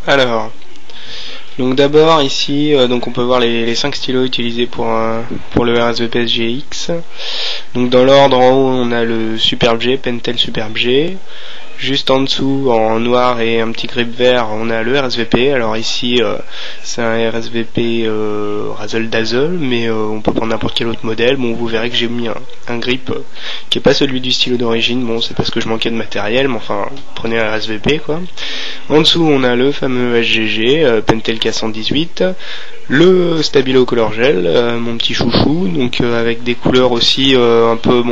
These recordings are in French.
Alors, donc d'abord ici, donc on peut voir les 5 stylos utilisés pour le RSVP SGX. Donc dans l'ordre, en haut on a le Superbe G, Pentel Superbe G. Juste en dessous, en noir et un petit grip vert, on a le RSVP. Alors ici, c'est un RSVP Razzle Dazzle, mais on peut prendre n'importe quel autre modèle. Bon, vous verrez que j'ai mis un grip qui est pas celui du stylo d'origine. Bon, c'est parce que je manquais de matériel, mais enfin, prenez un RSVP quoi. En dessous, on a le fameux SGG, Pentel K118, le Stabilo Color Gel, mon petit chouchou, donc avec des couleurs aussi un peu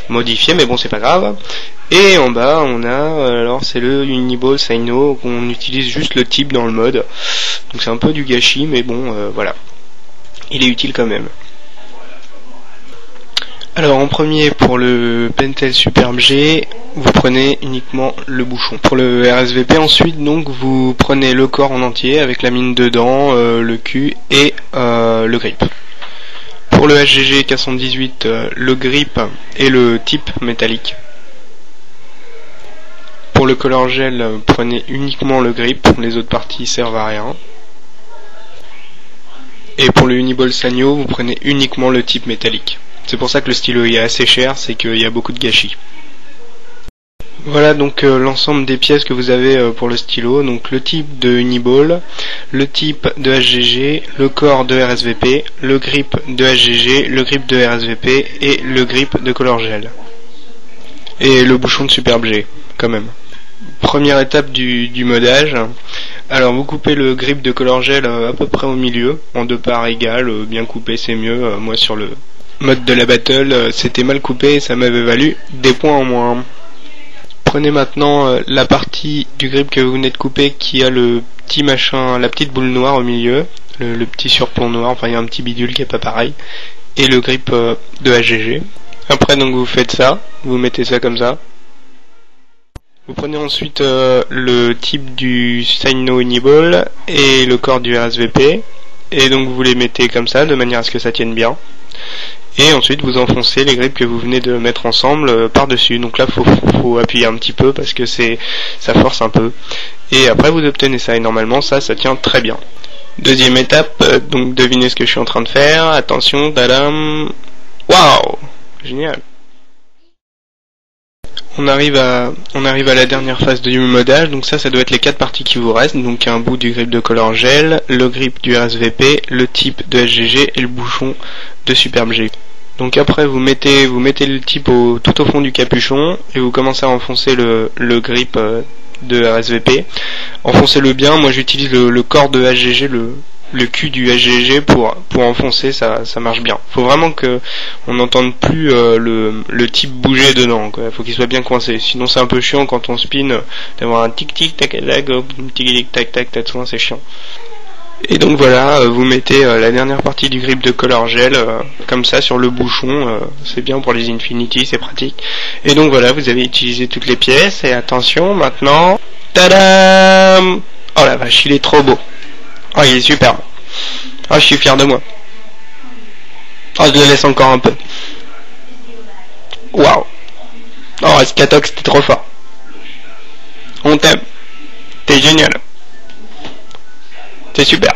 modifiées, mais bon, c'est pas grave. Et en bas on a, alors c'est le Uniball Sino, qu'on utilise juste le type dans le mode, donc c'est un peu du gâchis, mais bon voilà, il est utile quand même. Alors en premier, pour le Pentel Superbe G, vous prenez uniquement le bouchon. Pour le RSVP ensuite, donc vous prenez le corps en entier avec la mine dedans, le cul et le grip. Pour le SGG K118, le grip et le type métallique. Pour le color gel, prenez uniquement le grip, les autres parties servent à rien. Et pour le Uniball Sanyo, vous prenez uniquement le type métallique. C'est pour ça que le stylo est assez cher, c'est qu'il y a beaucoup de gâchis. Voilà donc l'ensemble des pièces que vous avez pour le stylo, donc le type de Uniball, le type de SGG, le corps de RSVP, le grip de SGG, le grip de RSVP et le grip de color gel. Et le bouchon de Superbe G, quand même. Première étape du modage. Alors vous coupez le grip de color gel à peu près au milieu, en deux parts égales, bien coupé c'est mieux. Moi sur le mode de la battle, c'était mal coupé et ça m'avait valu des points en moins. Prenez maintenant la partie du grip que vous venez de couper qui a le petit machin, la petite boule noire au milieu, le petit surplomb noir, enfin il y a un petit bidule qui est pas pareil, et le grip de SGG. Après donc vous faites ça, vous mettez ça comme ça. Vous prenez ensuite le type du Sino Uniball et le corps du RSVP, et donc vous les mettez comme ça, de manière à ce que ça tienne bien. Et ensuite vous enfoncez les grips que vous venez de mettre ensemble par-dessus. Donc là faut appuyer un petit peu parce que ça force un peu. Et après vous obtenez ça, et normalement ça tient très bien. Deuxième étape, donc devinez ce que je suis en train de faire. Attention, tadam. Waouh, génial. On arrive à la dernière phase du modage, donc ça doit être les 4 parties qui vous restent, donc un bout du grip de color gel, le grip du RSVP, le type de SGG et le bouchon de Superbe G. Donc après vous mettez le type tout au fond du capuchon et vous commencez à enfoncer le grip de RSVP. Enfoncez-le bien, moi j'utilise le corps de SGG, le cul du SGG pour enfoncer, ça marche bien. Faut vraiment que on n'entende plus le type bouger dedans, quoi. Faut qu'il soit bien coincé, sinon c'est un peu chiant quand on spin d'avoir un tic tic tac tac tic tac tac tac, c'est chiant. Et donc voilà, vous mettez la dernière partie du grip de color gel comme ça sur le bouchon, c'est bien pour les Infinity, c'est pratique. Et donc voilà, vous avez utilisé toutes les pièces, et attention maintenant, tadam! Oh la vache, il est trop beau. Oh, il est superbe. Oh, je suis fier de moi. Oh, je le laisse encore un peu. Waouh. Oh, Scatox, t'es trop fort. On t'aime. T'es génial. C'est super.